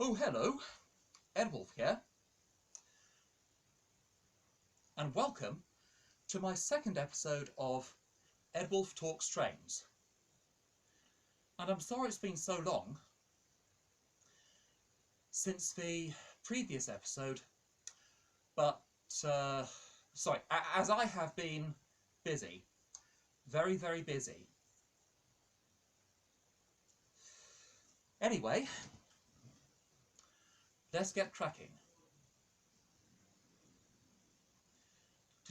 Oh, hello, Edwolf here, and welcome to my second episode of Edwolf Talks Trains. And I'm sorry it's been so long since the previous episode, but as I have been busy, very, very busy. Anyway, let's get cracking.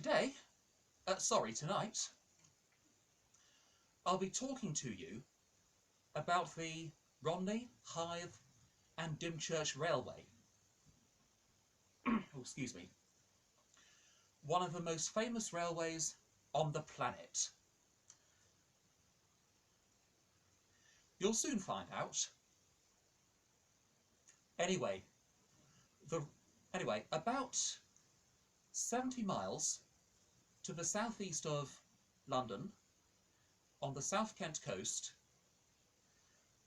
Tonight, I'll be talking to you about the Romney, Hythe and Dymchurch Railway. Oh, excuse me. One of the most famous railways on the planet. You'll soon find out. Anyway, about 70 miles to the southeast of London, on the South Kent coast,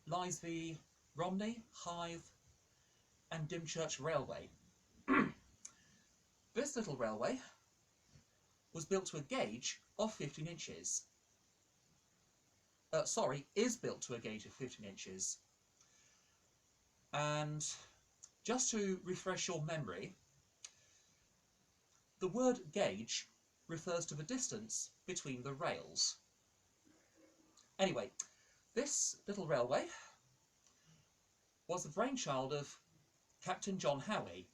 lies the Romney, Hythe and Dymchurch Railway. This little railway was built to a gauge of 15 inches. Is built to a gauge of 15 inches. And just to refresh your memory, the word gauge refers to the distance between the rails. Anyway, this little railway was the brainchild of Captain John Howie,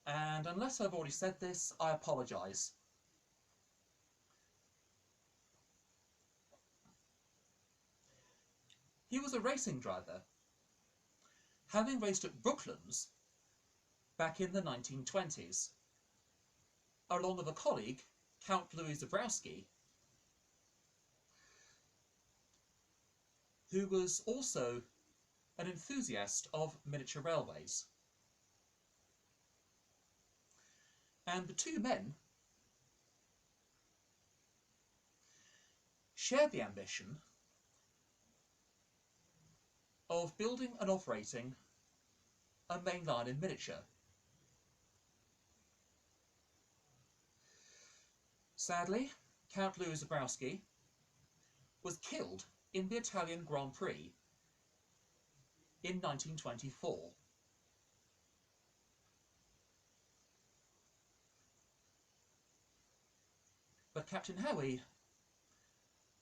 and unless I've already said this, I apologise. He was a racing driver, having raced at Brooklands back in the 1920s, along with a colleague, Count Louis Zabrowski, who was also an enthusiast of miniature railways. And the two men shared the ambition of building and operating a main line in miniature. Sadly, Count Louis Zabrowski was killed in the Italian Grand Prix in 1924. But Captain Howie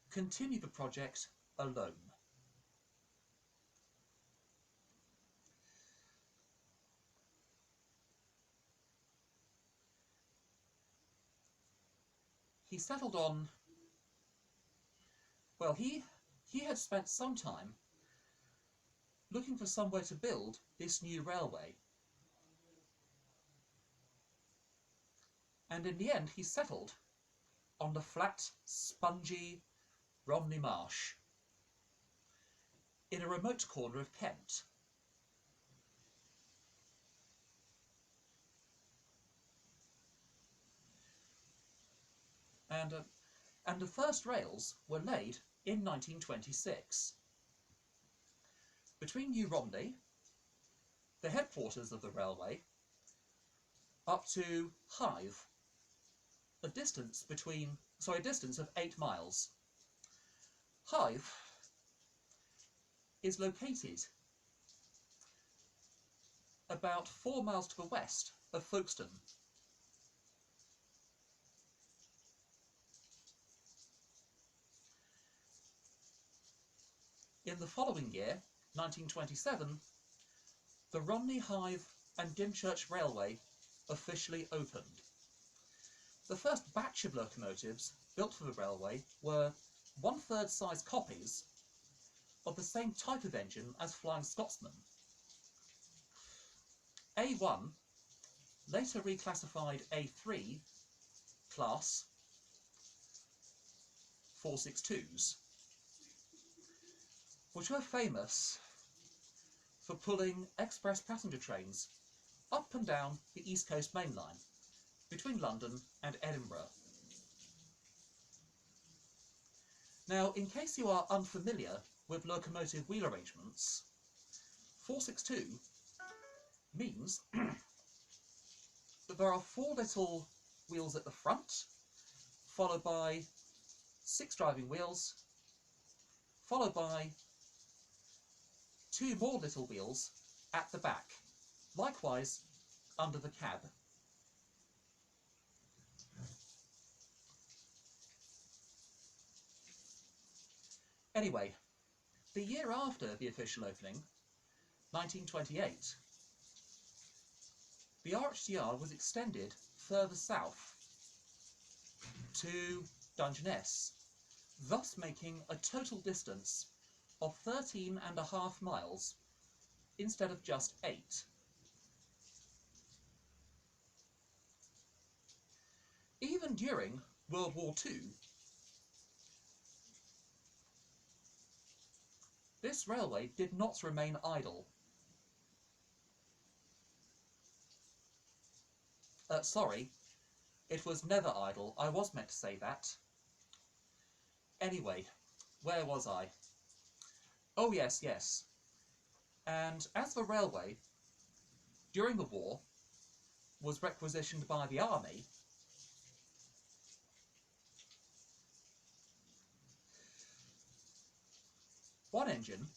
continued the project alone. He settled on, well, he had spent some time looking for somewhere to build this new railway. And in the end, he settled on the flat, spongy Romney Marsh in a remote corner of Kent. And the first rails were laid in 1926. Between New Romney, the headquarters of the railway, up to Hythe, a distance of 8 miles. Hythe is located about 4 miles to the west of Folkestone. In the following year, 1927, the Romney, Hythe and Dymchurch Railway officially opened. The first batch of locomotives built for the railway were 1/3 size copies of the same type of engine as Flying Scotsman. A1, later reclassified A3 class 462s, which were famous for pulling express passenger trains up and down the East Coast Main Line between London and Edinburgh. Now, in case you are unfamiliar with locomotive wheel arrangements, 462 means that there are 4 little wheels at the front, followed by 6 driving wheels, followed by 2 more little wheels at the back, likewise under the cab. Anyway, the year after the official opening, 1928, the RHDR was extended further south to Dungeness, thus making a total distance of 13.5 miles instead of just 8. Even during World War II, this railway did not remain idle. Sorry, it was never idle. I was meant to say that. Anyway, where was I? Oh yes. And as the railway, during the war, was requisitioned by the army, one engine,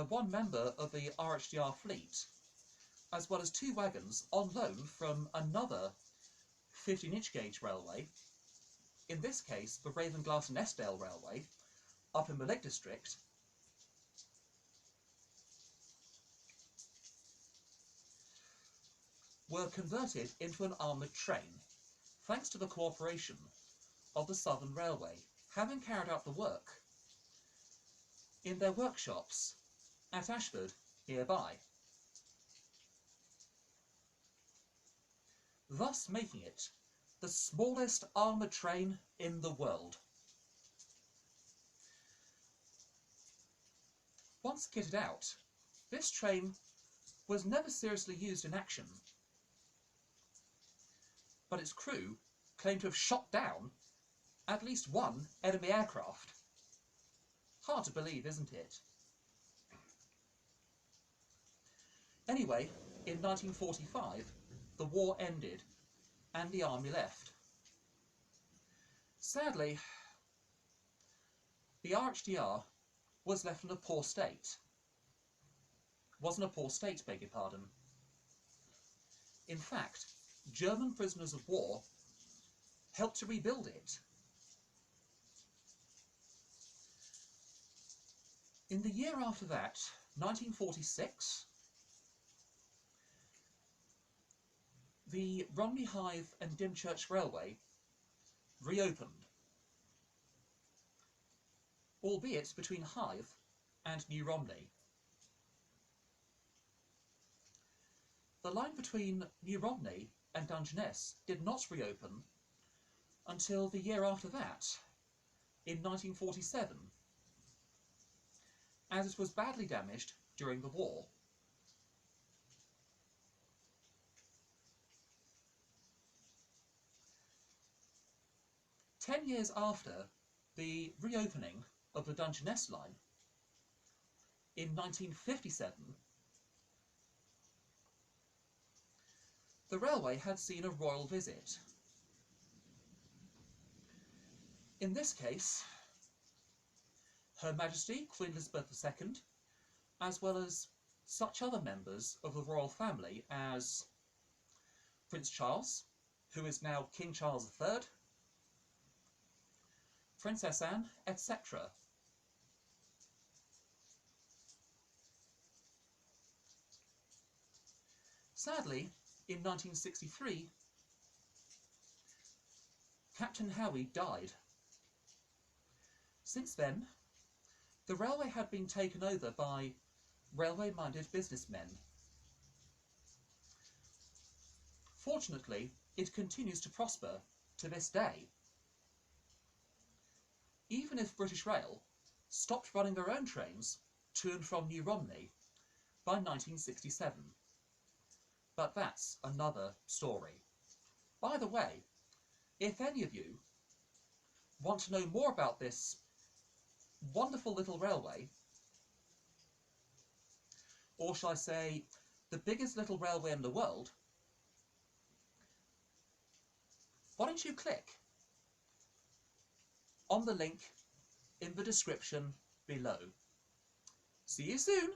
one member of the RHDR fleet, as well as 2 wagons on loan from another 15-inch gauge railway, in this case the Ravenglass and Eskdale Railway, up in the Lake District, were converted into an armoured train, thanks to the cooperation of the Southern Railway, having carried out the work in their workshops at Ashford nearby, thus making it the smallest armoured train in the world. Once kitted out, this train was never seriously used in action, but its crew claimed to have shot down at least 1 enemy aircraft. Hard to believe, isn't it? Anyway, in 1945, the war ended and the army left. Sadly, the RHDR was left in a poor state. Wasn't a poor state, beg your pardon. In fact, German prisoners of war helped to rebuild it. In the year after that, 1946, the Romney Hythe and Dymchurch Railway reopened, albeit between Hythe and New Romney. The line between New Romney and Dungeness did not reopen until the year after that, in 1947, as it was badly damaged during the war. Ten years after the reopening of the Dungeness line, in 1957, the railway had seen a royal visit. In this case, Her Majesty Queen Elizabeth II, as well as such other members of the royal family as Prince Charles, who is now King Charles III, Princess Anne, etc. Sadly, in 1963, Captain Howie died. Since then, the railway had been taken over by railway-minded businessmen. Fortunately, it continues to prosper to this day, even if British Rail stopped running their own trains to and from New Romney by 1967. But that's another story. By the way, if any of you want to know more about this wonderful little railway, or shall I say, the biggest little railway in the world, why don't you click on the link in the description below. See you soon!